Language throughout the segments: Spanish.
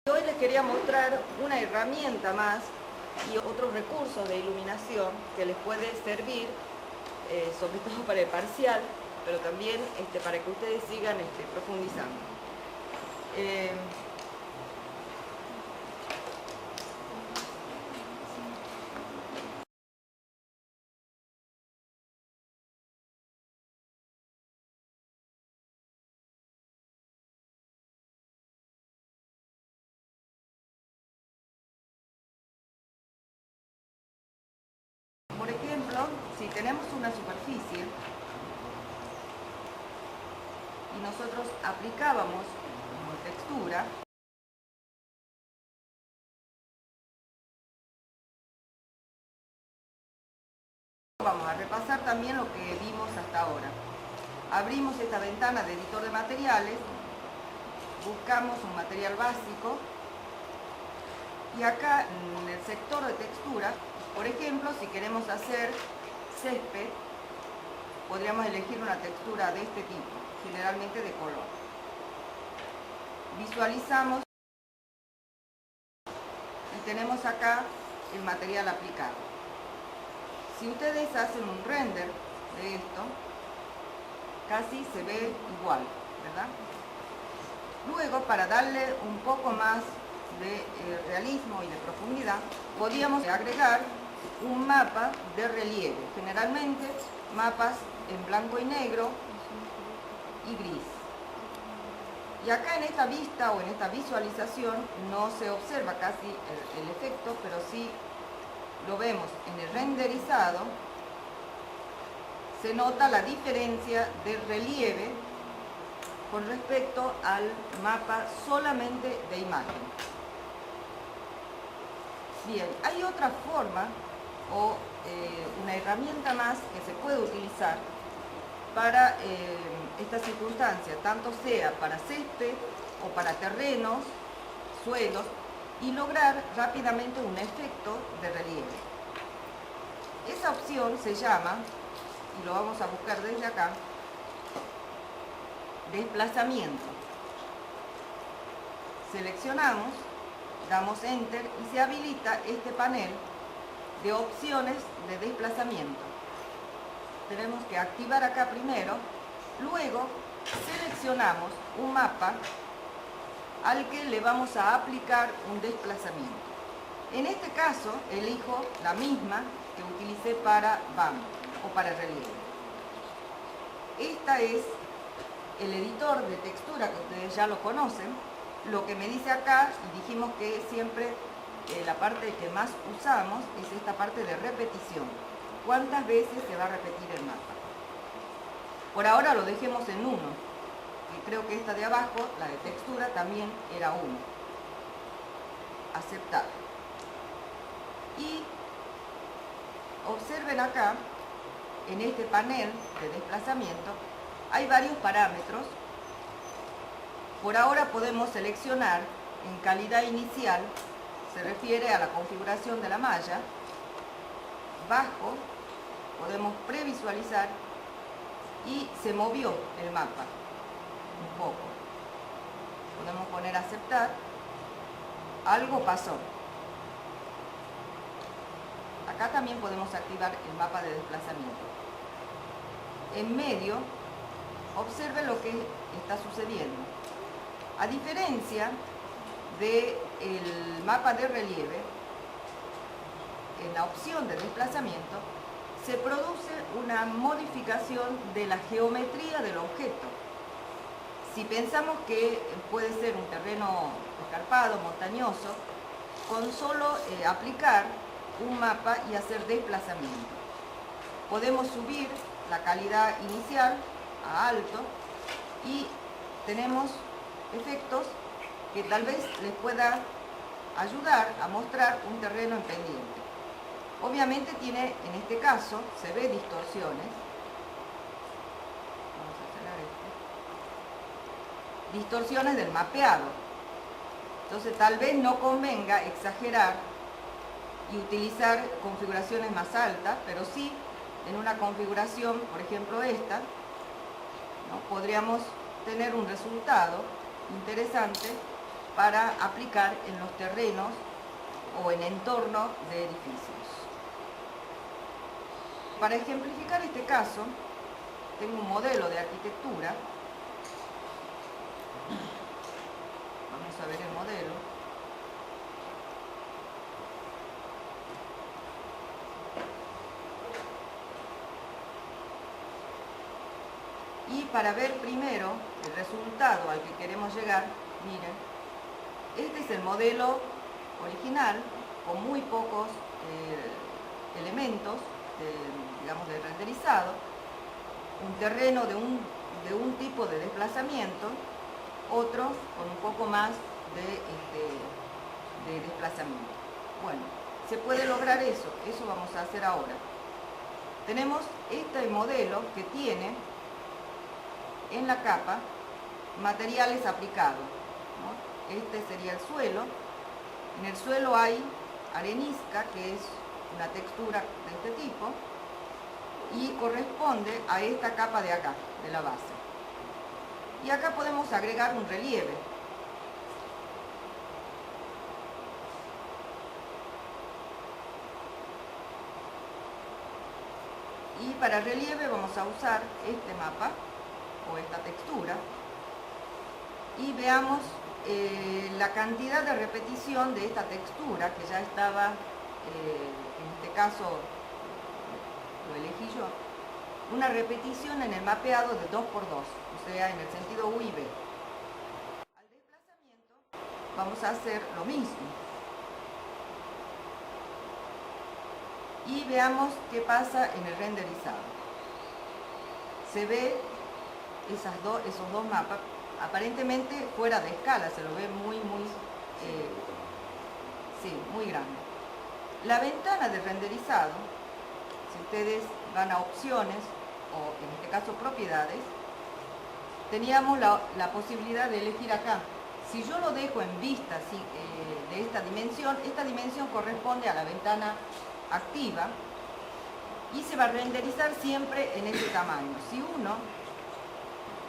Hoy les quería mostrar una herramienta más y otros recursos de iluminación que les puede servir, sobre todo para el parcial, pero también para que ustedes sigan profundizando. Por ejemplo, si tenemos una superficie y nosotros aplicábamos como textura, vamos a repasar también lo que vimos hasta ahora. Abrimos esta ventana de editor de materiales, buscamos un material básico y acá en el sector de textura, por ejemplo, si queremos hacer césped, podríamos elegir una textura de este tipo, generalmente de color. Visualizamos y tenemos acá el material aplicado. Si ustedes hacen un render de esto, casi se ve igual, ¿verdad? Luego, para darle un poco más de realismo y de profundidad, podríamos agregar un mapa de relieve, generalmente mapas en blanco y negro y gris. Y acá en esta vista o en esta visualización no se observa casi el efecto, pero sí lo vemos en el renderizado. Se nota la diferencia de relieve con respecto al mapa solamente de imagen. Bien, hay otra forma o una herramienta más que se puede utilizar para esta circunstancia, tanto sea para césped o para terrenos, suelos, y lograr rápidamente un efecto de relieve. Esa opción se llama, y lo vamos a buscar desde acá, desplazamiento. Seleccionamos, damos Enter y se habilita este panel de opciones de desplazamiento. Tenemos que activar acá primero, luego seleccionamos un mapa al que le vamos a aplicar un desplazamiento. En este caso elijo la misma que utilicé para BAM o para relieve. Esta es el editor de textura que ustedes ya lo conocen. Lo que me dice acá, y dijimos que siempre la parte que más usamos es esta parte de repetición. ¿Cuántas veces se va a repetir el mapa? Por ahora lo dejemos en 1. Y creo que esta de abajo, la de textura, también era 1. Aceptar. Y observen acá, en este panel de desplazamiento, hay varios parámetros. Por ahora podemos seleccionar en calidad inicial, se refiere a la configuración de la malla. Bajo, podemos previsualizar y se movió el mapa un poco. Podemos poner aceptar. Algo pasó. Acá también podemos activar el mapa de desplazamiento. En medio, observen lo que está sucediendo. A diferencia del mapa de relieve, en la opción de desplazamiento, se produce una modificación de la geometría del objeto. Si pensamos que puede ser un terreno escarpado, montañoso, con solo aplicar un mapa y hacer desplazamiento, podemos subir la calidad inicial a alto y tenemos efectos que tal vez les pueda ayudar a mostrar un terreno en pendiente. Obviamente tiene, en este caso, se ve distorsiones. Vamos a cerrar distorsiones del mapeado. Entonces tal vez no convenga exagerar y utilizar configuraciones más altas, pero sí en una configuración, por ejemplo esta, ¿no? Podríamos tener un resultado interesante para aplicar en los terrenos o en entorno de edificios. Para ejemplificar este caso, tengo un modelo de arquitectura. Vamos a ver el modelo. Y para ver primero el resultado al que queremos llegar, miren, este es el modelo original con muy pocos elementos, digamos, de renderizado, un terreno de un tipo de desplazamiento, otro con un poco más de desplazamiento. Bueno, se puede lograr eso vamos a hacer ahora. Tenemos este modelo que tiene en la capa materiales aplicados, ¿no? Este sería el suelo. En el suelo hay arenisca, que es una textura de este tipo, y corresponde a esta capa de acá, de la base. Y acá podemos agregar un relieve. Y para el relieve vamos a usar este mapa, o esta textura, y veamos la cantidad de repetición de esta textura, que ya estaba, en este caso lo elegí yo, una repetición en el mapeado de 2×2, o sea, en el sentido U y B. Al desplazamiento vamos a hacer lo mismo. Y veamos qué pasa en el renderizado. Se ve esos dos mapas, aparentemente fuera de escala, se lo ve muy grande. La ventana de renderizado, si ustedes van a opciones, o en este caso propiedades, teníamos la posibilidad de elegir acá. Si yo lo dejo en vista de esta dimensión corresponde a la ventana activa y se va a renderizar siempre en ese tamaño. Si uno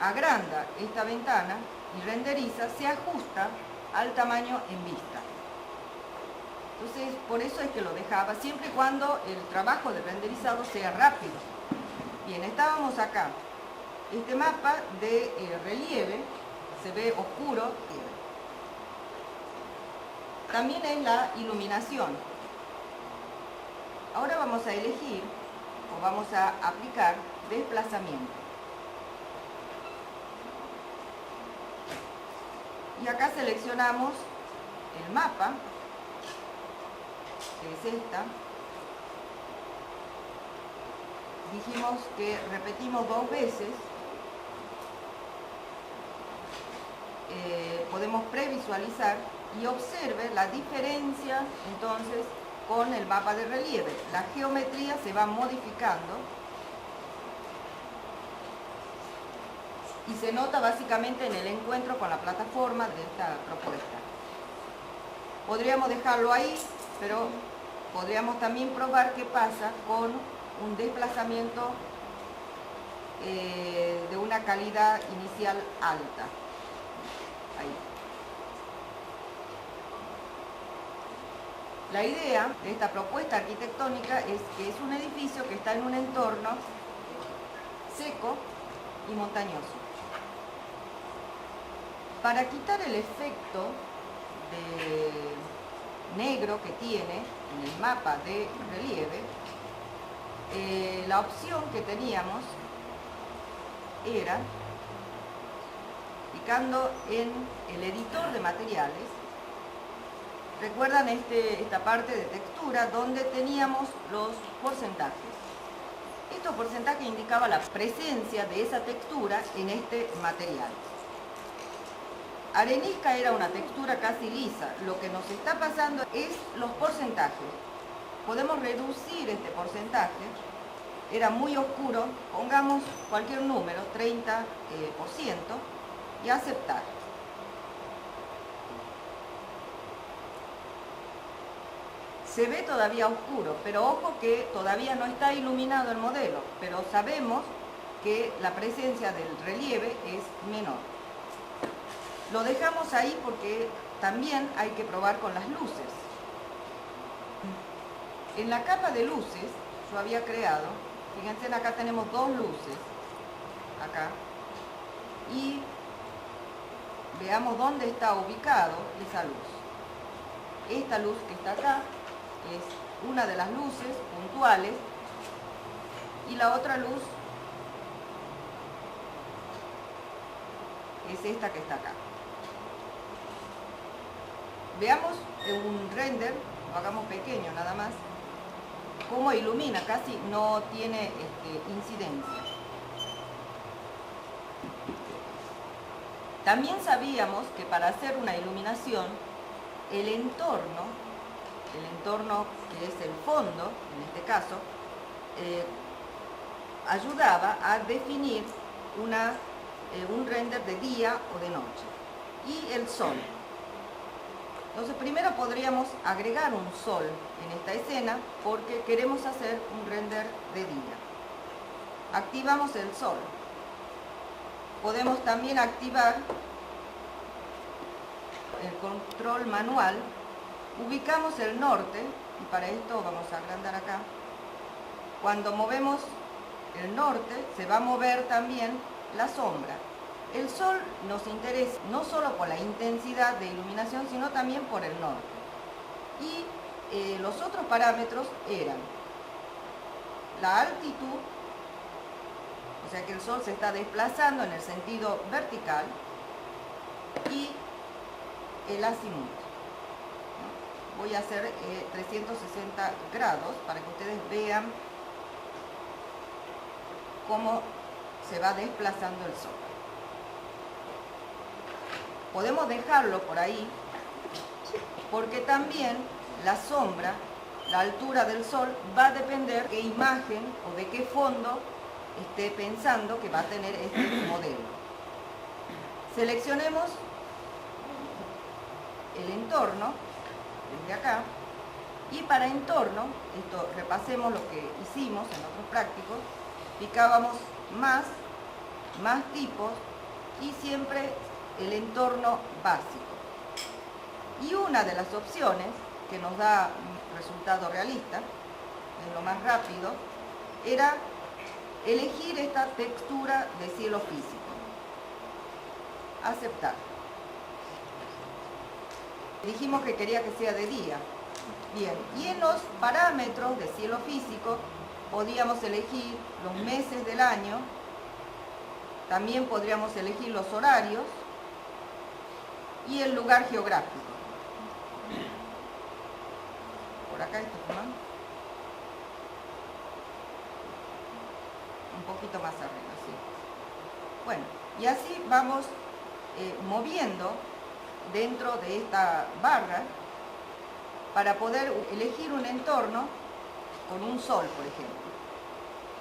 agranda esta ventana y renderiza, se ajusta al tamaño en vista. Entonces, por eso es que lo dejaba, siempre y cuando el trabajo de renderizado sea rápido. Bien, estábamos acá. Este mapa de relieve se ve oscuro. También es la iluminación. Ahora vamos a elegir, o vamos a aplicar, desplazamiento. Y acá seleccionamos el mapa, que es esta. Dijimos que repetimos 2 veces. Podemos previsualizar y observe la diferencia entonces con el mapa de relieve. La geometría se va modificando y se nota básicamente en el encuentro con la plataforma de esta propuesta. Podríamos dejarlo ahí, pero podríamos también probar qué pasa con un desplazamiento de una calidad inicial alta. Ahí. La idea de esta propuesta arquitectónica es que es un edificio que está en un entorno seco y montañoso. Para quitar el efecto de negro que tiene en el mapa de relieve, la opción que teníamos era, picando en el editor de materiales, recuerdan esta parte de textura donde teníamos los porcentajes. Estos porcentajes indicaban la presencia de esa textura en este material. Arenisca era una textura casi lisa. Lo que nos está pasando es los porcentajes. Podemos reducir este porcentaje. Era muy oscuro, pongamos cualquier número, 30%, y aceptar. Se ve todavía oscuro, pero ojo que todavía no está iluminado el modelo, pero sabemos que la presencia del relieve es menor. Lo dejamos ahí porque también hay que probar con las luces. En la capa de luces yo había creado, fíjense, acá tenemos dos luces, acá, y veamos dónde está ubicado esa luz. Esta luz que está acá es una de las luces puntuales y la otra luz es esta que está acá. Veamos un render, lo hagamos pequeño nada más, cómo ilumina, casi no tiene incidencia. También sabíamos que para hacer una iluminación, el entorno que es el fondo, en este caso, ayudaba a definir un render de día o de noche. Y el sol. Entonces primero podríamos agregar un sol en esta escena porque queremos hacer un render de día. Activamos el sol. Podemos también activar el control manual. Ubicamos el norte y para esto vamos a agrandar acá. Cuando movemos el norte se va a mover también la sombra. El sol nos interesa no solo por la intensidad de iluminación, sino también por el norte. Y los otros parámetros eran la altitud, o sea que el sol se está desplazando en el sentido vertical, y el azimut. Voy a hacer 360 grados para que ustedes vean cómo se va desplazando el sol. Podemos dejarlo por ahí, porque también la sombra, la altura del sol, va a depender de qué imagen o de qué fondo esté pensando que va a tener este modelo. Seleccionemos el entorno, desde acá, y para entorno, esto repasemos lo que hicimos en otros prácticos, picábamos más tipos y siempre el entorno básico. Y una de las opciones que nos da un resultado realista, es lo más rápido, era elegir esta textura de cielo físico. Aceptar. Dijimos que quería que sea de día. Bien, y en los parámetros de cielo físico podíamos elegir los meses del año, también podríamos elegir los horarios y el lugar geográfico. Por acá esto, ¿no? Un poquito más arriba, sí. Bueno, y así vamos moviendo dentro de esta barra para poder elegir un entorno con un sol, por ejemplo.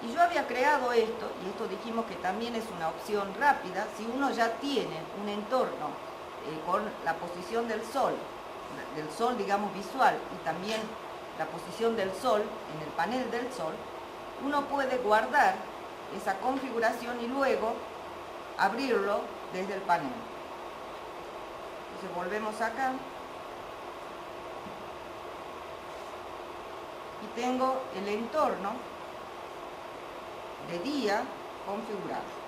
Y yo había creado esto, y esto dijimos que también es una opción rápida, si uno ya tiene un entorno con la posición del sol digamos visual, y también la posición del sol en el panel del sol, uno puede guardar esa configuración y luego abrirlo desde el panel. Entonces volvemos acá y tengo el entorno de día configurado.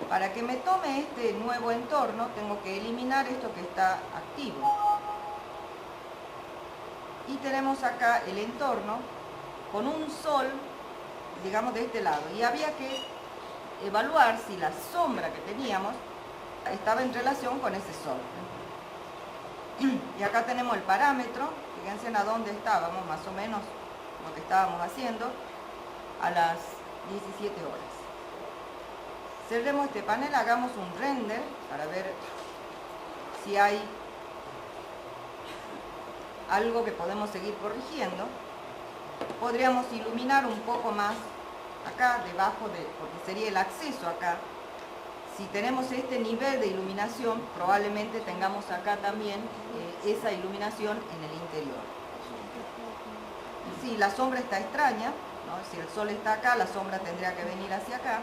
Para que me tome este nuevo entorno tengo que eliminar esto que está activo. Y tenemos acá el entorno con un sol, digamos, de este lado. Y había que evaluar si la sombra que teníamos estaba en relación con ese sol. Y acá tenemos el parámetro, fíjense a dónde estábamos, más o menos lo que estábamos haciendo a las 17 horas. Cerremos este panel, hagamos un render para ver si hay algo que podemos seguir corrigiendo. Podríamos iluminar un poco más acá debajo, porque sería el acceso acá. Si tenemos este nivel de iluminación, probablemente tengamos acá también esa iluminación en el interior. Si la sombra está extraña, ¿no? Si el sol está acá, la sombra tendría que venir hacia acá.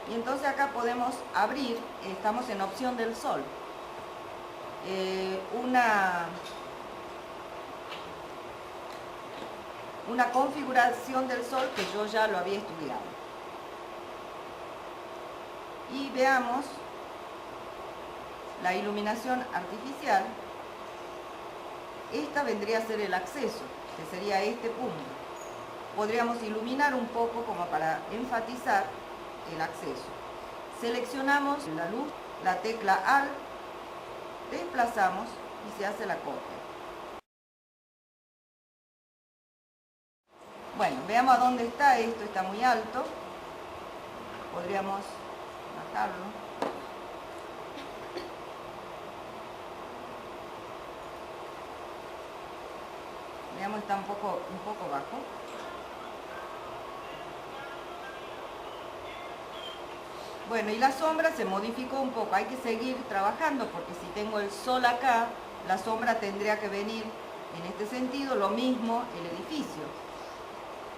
Y entonces acá podemos abrir, estamos en opción del sol. una configuración del Sol que yo ya lo había estudiado. Y veamos la iluminación artificial. Esta vendría a ser el acceso, que sería este punto. Podríamos iluminar un poco como para enfatizar el acceso. Seleccionamos la luz, la tecla Alt, desplazamos y se hace la copia. Bueno, veamos a dónde está esto, está muy alto. Podríamos bajarlo. Veamos, está un poco bajo. Bueno, y la sombra se modificó un poco. Hay que seguir trabajando porque si tengo el sol acá, la sombra tendría que venir en este sentido, lo mismo el edificio.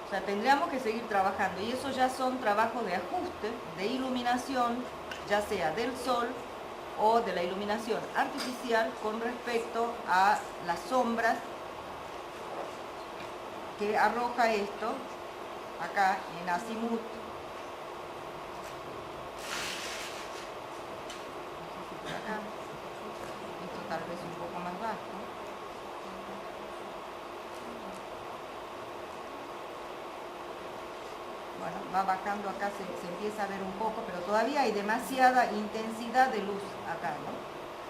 O sea, tendríamos que seguir trabajando y eso ya son trabajos de ajuste, de iluminación, ya sea del sol o de la iluminación artificial con respecto a las sombras que arroja esto acá en azimut. Acá. Esto tal vez un poco más bajo. Bueno, va bajando acá, se empieza a ver un poco, pero todavía hay demasiada intensidad de luz acá, ¿no?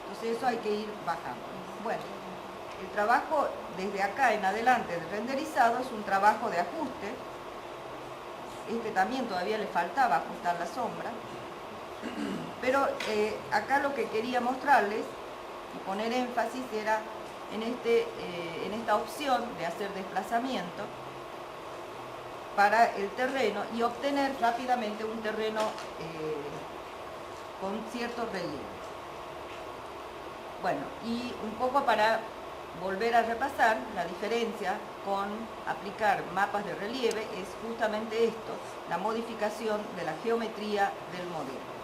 Entonces eso hay que ir bajando. Bueno, el trabajo desde acá en adelante de renderizado es un trabajo de ajuste. Este también todavía le faltaba ajustar la sombra. Pero acá lo que quería mostrarles y poner énfasis era en esta opción de hacer desplazamiento para el terreno y obtener rápidamente un terreno con cierto relieve. Bueno, y un poco para volver a repasar la diferencia con aplicar mapas de relieve es justamente esto, la modificación de la geometría del modelo.